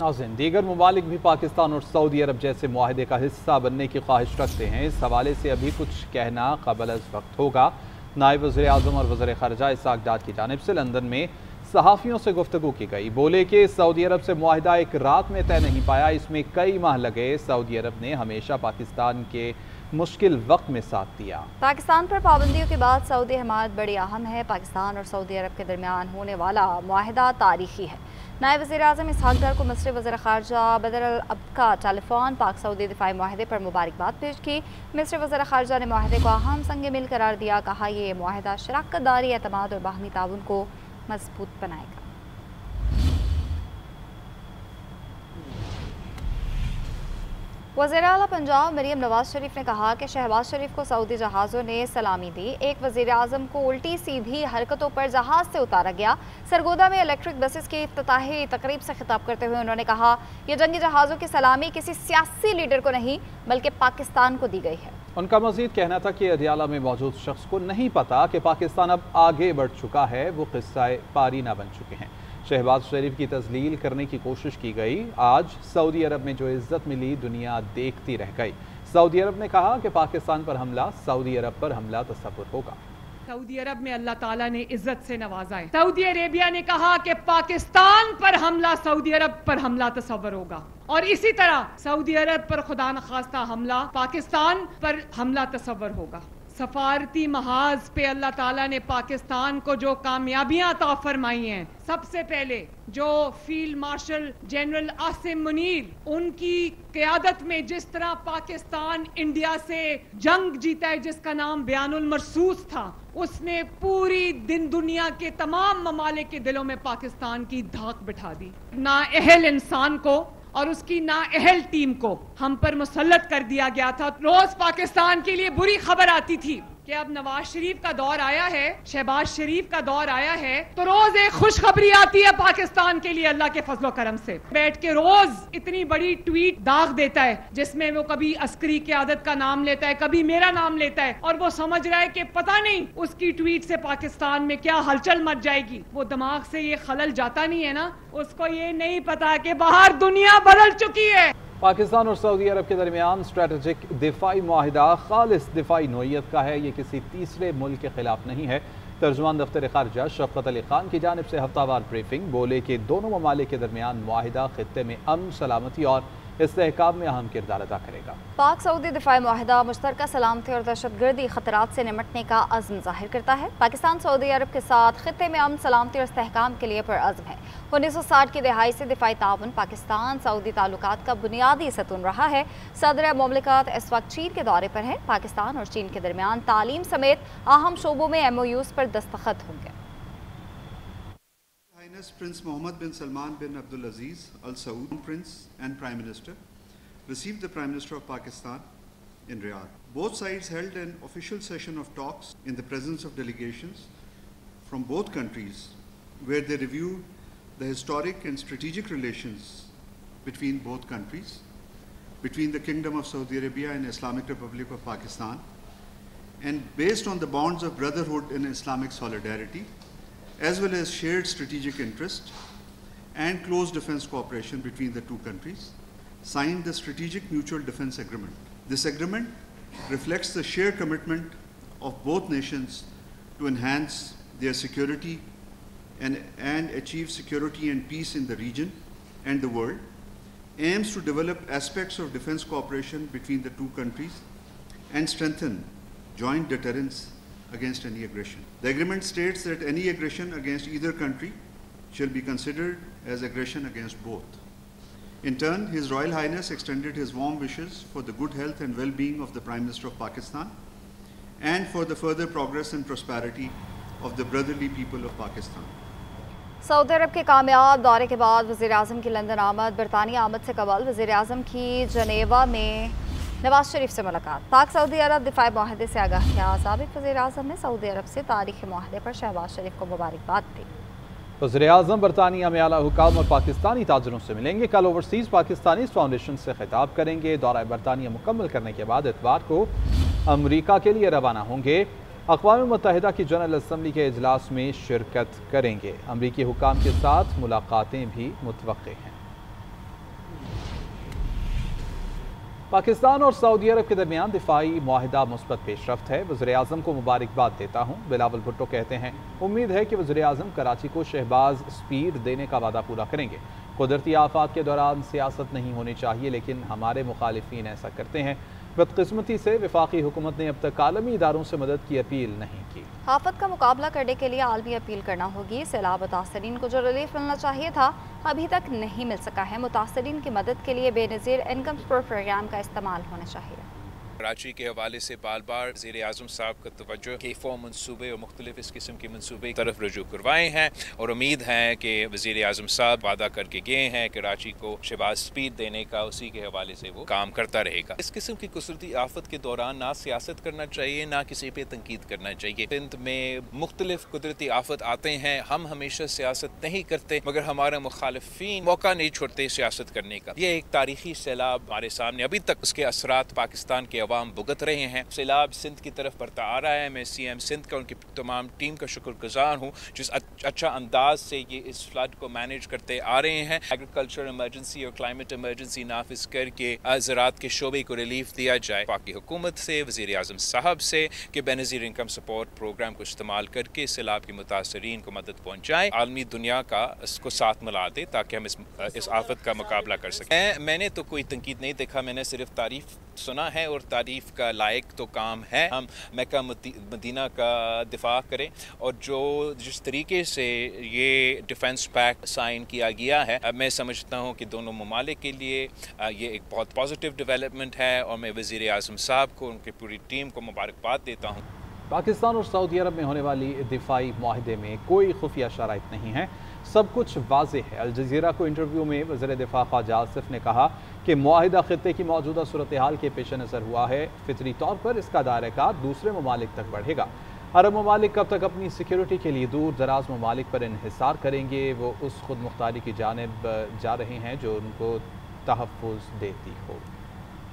नाज़रीन, दीगर ममालिक भी पाकिस्तान और सऊदी अरब जैसे मुआहदे का हिस्सा बनने की ख्वाहिश रखते हैं। इस हवाले से अभी कुछ कहना क़ाबिल वक्त होगा। नायब वज़ीर आज़म और वज़ीर ख़ारजा इसहाक़ डार की जानिब से लंदन में सहाफ़ियों से गुफ्तगू की गई। बोले कि सऊदी अरब से मुआहदा एक रात में तय नहीं पाया, इसमें कई माह लगे। सऊदी अरब ने हमेशा पाकिस्तान के मुश्किल वक्त में साथ दिया। पाकिस्तान पर पाबंदियों के बाद सऊदी हमायत बड़ी अहम है। पाकिस्तान और सऊदी अरब के दरमियान होने वाला मुआहदा तारीखी है। नायब वज़ीर आज़म इसहाक़ डार को मिस्री वज़ीर ख़ारजा बदर अल अब्द का टेलीफोन पाक सऊदी दिफाई मुआहदे पर मुबारकबाद पेश की। मिस्री वज़ीर ख़ारजा ने मुआहदे को अहम संग मिल करार दिया। कहा ये मुआहदा शराकत दारी, एतमाद और बाहमी ताउन को मजबूत बनाएगा। वज़ीर आला पंजाब मरीम नवाज शरीफ ने कहा कि शहबाज शरीफ को सऊदी जहाज़ों ने सलामी दी। एक वज़ीर आज़म को उल्टी सीधी हरकतों पर जहाज़ से उतारा गया। सरगोदा में इलेक्ट्रिक बसेस की इफ्तिताही तकरीब से खिताब करते हुए उन्होंने कहा, यह जंगी जहाज़ों की सलामी किसी सियासी लीडर को नहीं बल्कि पाकिस्तान को दी गई है। उनका मज़ीद कहना था कि अदियाला में मौजूद शख्स को नहीं पता कि पाकिस्तान अब आगे बढ़ चुका है, वो क़िस्सा पारीना बन चुके हैं। शहबाज शरीफ की तज़लील करने की कोशिश की गई। आज सऊदी अरब में जो इज़्ज़त मिली दुनिया देखती रह गई। सऊदी अरब ने कहा कि पाकिस्तान पर हमला सऊदी अरब पर हमला तस्वुर होगा। सऊदी अरब में अल्लाह ताला ने इज्जत से नवाजा है। सऊदी अरेबिया ने कहा कि पाकिस्तान पर हमला सऊदी अरब पर हमला तस्वर होगा, और इसी तरह सऊदी अरब पर खुदा न खास्ता हमला पाकिस्तान पर हमला तस्वर होगा। सफारती महाज पे अल्लाह ताला ने पाकिस्तान को जो कामयाबियां अता फरमाई हैं, सबसे पहले जो field marshal general Asim Munir उनकी क़यादत में जिस तरह पाकिस्तान इंडिया से जंग जीता है, जिसका नाम बयानुल मरसूस था, उसने पूरी दिन दुनिया के तमाम ममालिक के दिलों में पाकिस्तान की धाक बिठा दी। नाअहल इंसान को और उसकी नाअहल टीम को हम पर मुसल्लत कर दिया गया था। रोज पाकिस्तान के लिए बुरी खबर आती थी कि अब नवाज शरीफ का दौर आया है, शहबाज शरीफ का दौर आया है, तो रोज एक खुशखबरी आती है पाकिस्तान के लिए अल्लाह के फजलो करम से। बैठ के रोज इतनी बड़ी ट्वीट दाग देता है जिसमें वो कभी अस्करी क़यादत का नाम लेता है, कभी मेरा नाम लेता है, और वो समझ रहा है कि पता नहीं उसकी ट्वीट से पाकिस्तान में क्या हलचल मच जाएगी। वो दिमाग से ये खलल जाता नहीं है ना, उसको ये नहीं पता कि बाहर दुनिया बदल चुकी है। पाकिस्तान और सऊदी अरब के दरमियान स्ट्रेटेजिक दिफाई मुआहिदा खालिस दिफाई नोयत का है, ये किसी तीसरे मुल्क के खिलाफ नहीं है। तर्जुमान दफ्तर ख़ारजा शफ़क़त अली ख़ान की जानिब से हफ्तावार ब्रीफिंग। बोले कि दोनों ममालिक के दरमियान मुआहिदा खित्ते में अमन, सलामती और इस्तेहकाम में अहम किरदार अदा करेगा। पाक सऊदी दिफाई मुआहिदा मुश्तरका सलामती और दहशतगर्दी खतरात से निमटने का अज़्म ज़ाहिर करता है। पाकिस्तान सऊदी अरब के साथ खित्ते में अमन, सलामती और इस्तेहकाम के लिए पुरअज़्म है। 1960 की दहाई से दिफाई ताउन पाकिस्तान सऊदी ताल्लुकात का बुनियादी सतून रहा है। सदर मुमलिकत इस वक्त चीन के दौरे पर है। पाकिस्तान और चीन के दरमियान तालीम समेत अहम शोबों में MOUs पर दस्तखत होंगे। Prince Mohammed bin Salman bin Abdul Aziz Al Saud, Prince and Prime Minister, received the Prime Minister of Pakistan in Riyadh. Both sides held an official session of talks in the presence of delegations from both countries, where they reviewed the historic and strategic relations between both countries, between the Kingdom of Saudi Arabia and Islamic Republic of Pakistan, and based on the bonds of brotherhood and Islamic solidarity, as well as shared strategic interest and close defense cooperation between the two countries, signed the Strategic Mutual Defense Agreement. This agreement reflects the shared commitment of both nations to enhance their security and achieve security and peace in the region and the world, aims to develop aspects of defense cooperation between the two countries and strengthen joint deterrence against any aggression. The agreement states that any aggression against either country shall be considered as aggression against both. In turn, His Royal Highness extended his warm wishes for the good health and well-being of the Prime Minister of Pakistan and for the further progress and prosperity of the brotherly people of Pakistan. सऊदी अरब के कामयाब दौरे के बाद वज़ीर आज़म की London आमद। बरतानिया आमद से कबल वज़ीर आज़म की जनेवा में नवाज शरीफ से मुलाकात। पाक सऊदी अरब दिफाई मुआहदे से आगाह किया। साबिक़ वज़ीर आज़म ने सऊदी अरब से तारीख़ी मुआहदे पर शहबाज शरीफ को मुबारकबाद दी। वज़ीर आज़म बरतानिया में आला हुकाम और पाकिस्तानी ताजरों से मिलेंगे। कल ओवरसीज़ पाकिस्तानी फाउंडेशन से खिताब करेंगे। दौरा बरतानिया मुकम्मल करने के बाद इतवार को अमरीका के लिए रवाना होंगे। अक़वाम मुत्तहिदा की जनरल असम्बली के इजलास में शिरकत करेंगे। अमरीकी हुकाम के साथ मुलाकातें भी मुतवक्के हैं। पाकिस्तान और सऊदी अरब के दरमियान दिफाई मुआहिदा मुस्बत पेशरफ्त है। वज़ीर-ए-आज़म को मुबारकबाद देता हूँ। बिलावल भुट्टो कहते हैं, उम्मीद है कि वज़ीर-ए-आज़म कराची को शहबाज स्पीड देने का वादा पूरा करेंगे। कुदरती आफात के दौरान सियासत नहीं होनी चाहिए, लेकिन हमारे मुखालिफिन ऐसा करते हैं। बदकिस्मती से वफाकी हुकूमत ने अब तक आलमी इदारों से मदद की अपील नहीं की। आफत का मुकाबला करने के लिए आलमी अपील करना होगी। सैलाब मुतासरीन को जो रिलीफ मिलना चाहिए था अभी तक नहीं मिल सका है। मुतासरीन की मदद के लिए बेनज़ीर इनकम सपोर्ट प्रोग्राम का इस्तेमाल होना चाहिए। कराची के हवाले से बार बार वज़ीर-ए-आज़म साहब का तवज्जो के फॉर्म मनसूबे और मुख्तलिफ इस किस्म के मनसूबे की तरफ रजू करवाए हैं और उम्मीद है कि वज़ीर-ए-आज़म साहब वादा करके गए हैं कराची को शहबाज स्पीड देने का, उसी के हवाले से वो काम करता रहेगा। इस किस्म की कुदरती आफत के दौरान ना सियासत करना चाहिए, ना किसी पे तनकीद करना चाहिए। सिंध में मुख्तलिफ कुदरती आफत आते हैं, हम हमेशा सियासत नहीं करते, मगर हमारे मुखालिफिन मौका नहीं छोड़ते सियासत करने का। ये एक तारीखी सैलाब हमारे सामने, अभी तक उसके असरात पाकिस्तान के अवाम भुगत रहे हैं। सैलाब सिंध की तरफ बढ़ता आ रहा है। मैं सीएम सिंध का, उनकी तमाम टीम का शुक्रगुजार हूँ जिस अच्छा अंदाज से ये इस फ्लड को मैनेज करते आ रहे हैं। एग्रीकल्चर इमरजेंसी और क्लाइमेट इमरजेंसी नाफिज करके ज़राअत के शोबे को रिलीफ दिया जाए। पाकि हुकूमत से, वज़ीर-ए-आज़म साहब से कि बेनज़ीर इनकम सपोर्ट प्रोग्राम को इस्तेमाल करके सैलाब के मुतासरीन को मदद पहुँचाए। आलमी दुनिया का इसको साथ मिला दे ताकि हम इस आफत का मुकाबला कर सकें। मैंने तो कोई तनकीद नहीं देखा, मैंने सिर्फ तारीफ सुना है और तारीफ का लायक तो काम है हम मक्का मदीना का दिफा करें। और जिस तरीके से ये डिफेंस पैक्ट साइन किया गया है, मैं समझता हूँ कि दोनों ममालिक के लिए ये एक बहुत पॉजिटिव डेवलपमेंट है और मैं वज़ीर-ए-आज़म साहब को, उनकी पूरी टीम को मुबारकबाद देता हूँ। पाकिस्तान और सऊदी अरब में होने वाली दिफाई मुआहिदे में कोई खुफिया शराइत नहीं है, सब कुछ वाज़ेह है। अल जज़ीरा को इंटरव्यू में वज़ीर दिफा ख्वाजा आसिफ ने कहा कि मुआहिदा खित्ते की मौजूदा सूरत हाल के पेश नज़र हुआ है। फितरी तौर पर इसका दायरा दूसरे ममालिक तक बढ़ेगा। अरब ममालिक कब तक अपनी सिक्योरिटी के लिए दूर दराज ममालिक पर इन्हिसार करेंगे, वो उस खुद मुख्तारी की जानिब जा रहे हैं जो उनको तहफ़्फ़ुज़ देती हो।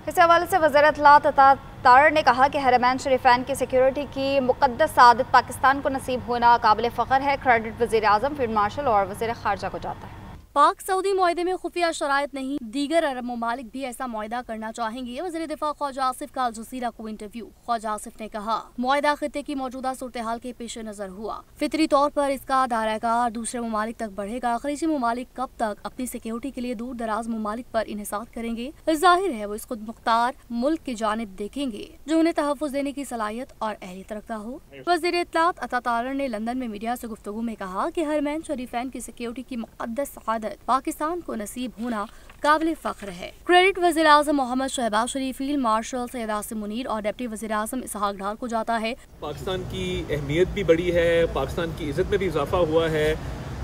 इस हवाले से वज़ीर इत्तलात अता तारड़ ने कहा कि हरमैन शरीफैन की सिक्योरिटी की मुक़द्दस सादत पाकिस्तान को नसीब होना काबिल फ़ख्र है। क्रेडिट वज़ीर-ए-आज़म, फील्ड मार्शल और वज़ीर ख़ारजा को जाता है। पाक सऊदी मुआहिदे में खुफिया शराइत नहीं, दीगर अरब ममालिक भी ऐसा मुआहिदा करना चाहेंगे। वज़ीर दिफा ख्वाजा आसिफ का अल जज़ीरा को इंटरव्यू। ख्वाजा आसिफ ने कहा, मुआहिदा खित्ते की मौजूदा सूरत हाल के पेश नज़र हुआ, फितरी तौर पर इसका दायरा दूसरे ममालिक तक बढ़ेगा। खलीजी ममालिक कब तक अपनी सिक्योरिटी के लिए दूर दराज ममालिक पर इन्हिसार करेंगे, जाहिर है वो इस खुद मुख्तार मुल्क की जानिब देखेंगे जो उन्हें तहफ़्फ़ुज़ देने की सलाहियत और अहलियत रखता हो। वज़ीर इत्तलात अता तारड़ ने लंदन में मीडिया से गुफ्तगू में कहा कि हरमैन शरीफैन की सिक्योरिटी की मुक़द्दस सआदत पाकिस्तान को नसीब होना काबिल फ़ख्र है। क्रेडिट वज़ीर-ए-आज़म मोहम्मद शहबाज शरीफ, फील्ड मार्शल सैयद आसिम मुनीर और डिप्टी वज़ीर-ए-आज़म इसहाक डार को जाता है। पाकिस्तान की अहमियत भी बढ़ी है, पाकिस्तान की इज़्ज़त में भी इजाफा हुआ है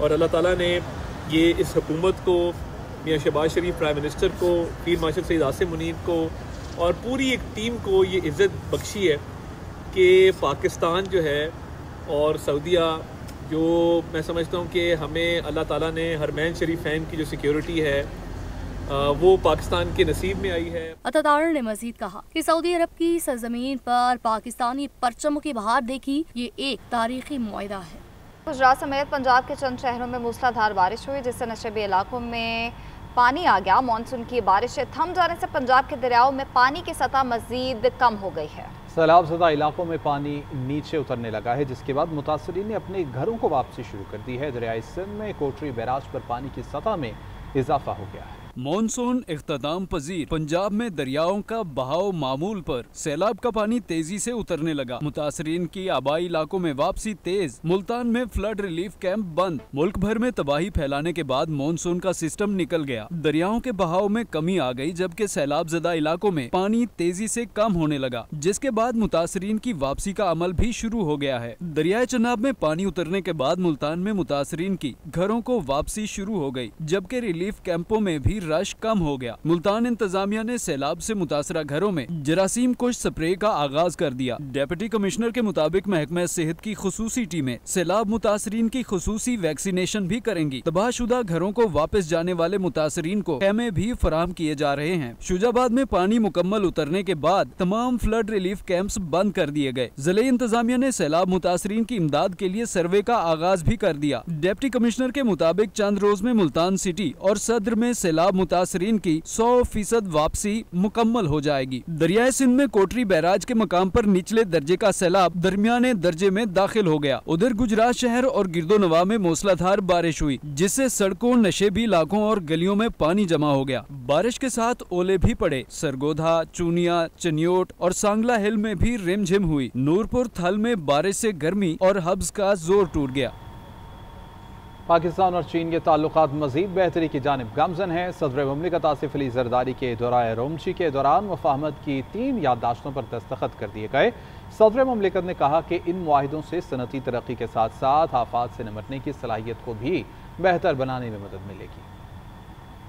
और अल्लाह ताला ने ये इस हुकूमत को, मियां शहबाज शरीफ प्राइम मिनिस्टर को, फील्ड मार्शल सैयद आसिम मुनीर को और पूरी एक टीम को ये इज़्ज़त बख्शी है कि पाकिस्तान जो है और सऊदीया, जो मैं समझता हूँ कि हमें अल्लाह ताला ने हरमैन शरीफैन की जो सिक्योरिटी है वो पाकिस्तान के नसीब में आई है। अता तारड़ ने मजीद कहा कि सऊदी अरब की सरजमीन पर पाकिस्तानी परचमों की बहार देखी, ये एक तारीखी मुआहिदा है। गुजरात समेत पंजाब के चंद शहरों में मूसलाधार बारिश हुई, जिससे नशेबी इलाकों में पानी आ गया। मानसून की बारिशें थम जाने से पंजाब के दरियाओं में पानी की सतह मजीद कम हो गई है। सैलाब ज़दा इलाकों में पानी नीचे उतरने लगा है, जिसके बाद मुतासरीन ने अपने घरों को वापसी शुरू कर दी है। दरियाई सिंध में कोटरी बैराज पर पानी की सतह में इजाफा हो गया है। मॉनसून इख्तिताम पजीर, पंजाब में दरियाओं का बहाव मामूल पर, सैलाब का पानी तेजी से उतरने लगा। मुतासरीन की आबाई इलाकों में वापसी तेज, मुल्तान में फ्लड रिलीफ कैंप बंद। मुल्क भर में तबाही फैलाने के बाद मॉनसून का सिस्टम निकल गया, दरियाओं के बहाव में कमी आ गई, जबकि सैलाब ज़दा इलाकों में पानी तेजी से कम होने लगा, जिसके बाद मुतासरीन की वापसी का अमल भी शुरू हो गया है। दरियाए चनाब में पानी उतरने के बाद मुल्तान में मुतासरीन की घरों को वापसी शुरू हो गई, जबकि रिलीफ कैंपों में भी रश कम हो गया। मुल्तान इंतजामिया ने सैलाब से मुतासरा घरों में जरासीम कुश स्प्रे का आगाज कर दिया। डिप्टी कमिश्नर के मुताबिक महकमा सेहत की खुसूसी टीमें सैलाब मुतासरीन की खुसूसी वैक्सीनेशन भी करेंगी। तबाहशुदा घरों को वापस जाने वाले मुतासरीन को खेमे भी फराहम किए जा रहे हैं। शुजाबाद में पानी मुकम्मल उतरने के बाद तमाम फ्लड रिलीफ कैंप्स बंद कर दिए गए। जिले इंतजामिया ने सैलाब मुतासरीन की इमदाद के लिए सर्वे का आगाज भी कर दिया। डिप्टी कमिश्नर के मुताबिक चंद रोज में मुल्तान सिटी और सदर में सैलाब सैलाब मुतासरीन की 100% वापसी मुकम्मल हो जाएगी। दरियाए सिंध में कोटरी बैराज के मकाम पर निचले दर्जे का सैलाब दरमियाने दर्जे में दाखिल हो गया। उधर गुजरात शहर और गिरदोनवा में मूसलाधार बारिश हुई, जिससे सड़कों, नशेबी इलाकों और गलियों में पानी जमा हो गया। बारिश के साथ ओले भी पड़े। सरगोधा, चूनिया, चनियोट और सांगला हिल में भी रिमझिम हुई। नूरपुर थल में बारिश से गर्मी और हब्स का जोर टूट गया। पाकिस्तान और चीन के ताल्लुकात मजीद बेहतरी की जानिब गामजन हैं। सदर मुमलिकत आसिफ अली जरदारी के दौराए रोमची के दौरान मुफाहमत की 3 याददाश्तों पर दस्तखत कर दिए गए। सदर मुमलिकत ने कहा कि इन मुआहिदों से सनती तरक्की के साथ साथ आफात से निपटने की सलाहियत को भी बेहतर बनाने में मदद मिलेगी।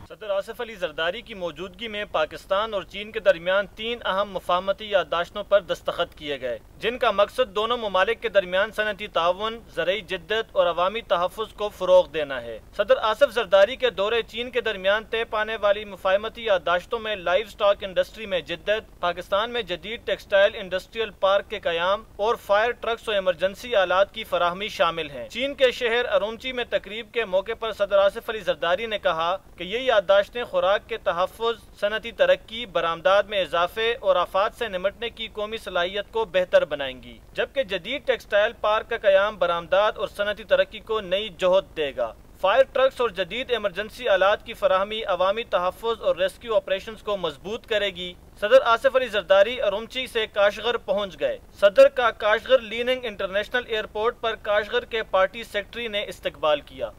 सदर आसिफ अली जरदारी की मौजूदगी में पाकिस्तान और चीन के दरमियान 3 अहम मुफाहमती याददाश्तों पर दस्तखत किए गए, जिनका मकसद दोनों ममालिक के दरमियान सनती ताउन, ज़रई जिद्दत और अवामी तहफ़्फ़ुज़ को फ़रोग़ देना है। सदर आसिफ जरदारी के दौरे चीन के दरमियान तय पाने वाली मुफाहमती याददाश्तों में लाइव स्टॉक इंडस्ट्री में जिद्दत, पाकिस्तान में जदीद टेक्सटाइल इंडस्ट्रियल पार्क के क़याम और फायर ट्रक्स और इमरजेंसी आलात की फराहमी शामिल हैं। चीन के शहर अरुमची में तकरीब के मौके पर सदर आसिफ अली जरदारी ने कहा कि ये याददाश्तें खुराक के तहफ़्फ़ुज़, सनती तरक्की, बरामदात में इजाफे और आफात से निमटने की कौमी सलाहियत को बेहतर बनाएंगी, जबकि जदीद टेक्सटाइल पार्क का क़याम बरामदात और सनती तरक्की को नई जोहद देगा। फायर ट्रक्स और जदीद इमरजेंसी आलात की फराहमी अवामी तहफ़्फ़ुज़ और रेस्क्यू ऑपरेशंस को मजबूत करेगी। सदर आसिफ अली जरदारी अरुमची से काशगर पहुंच गए। सदर का काशगर लीनिंग इंटरनेशनल एयरपोर्ट पर काशगर के पार्टी सेक्रेटरी ने इस्तकबाल किया।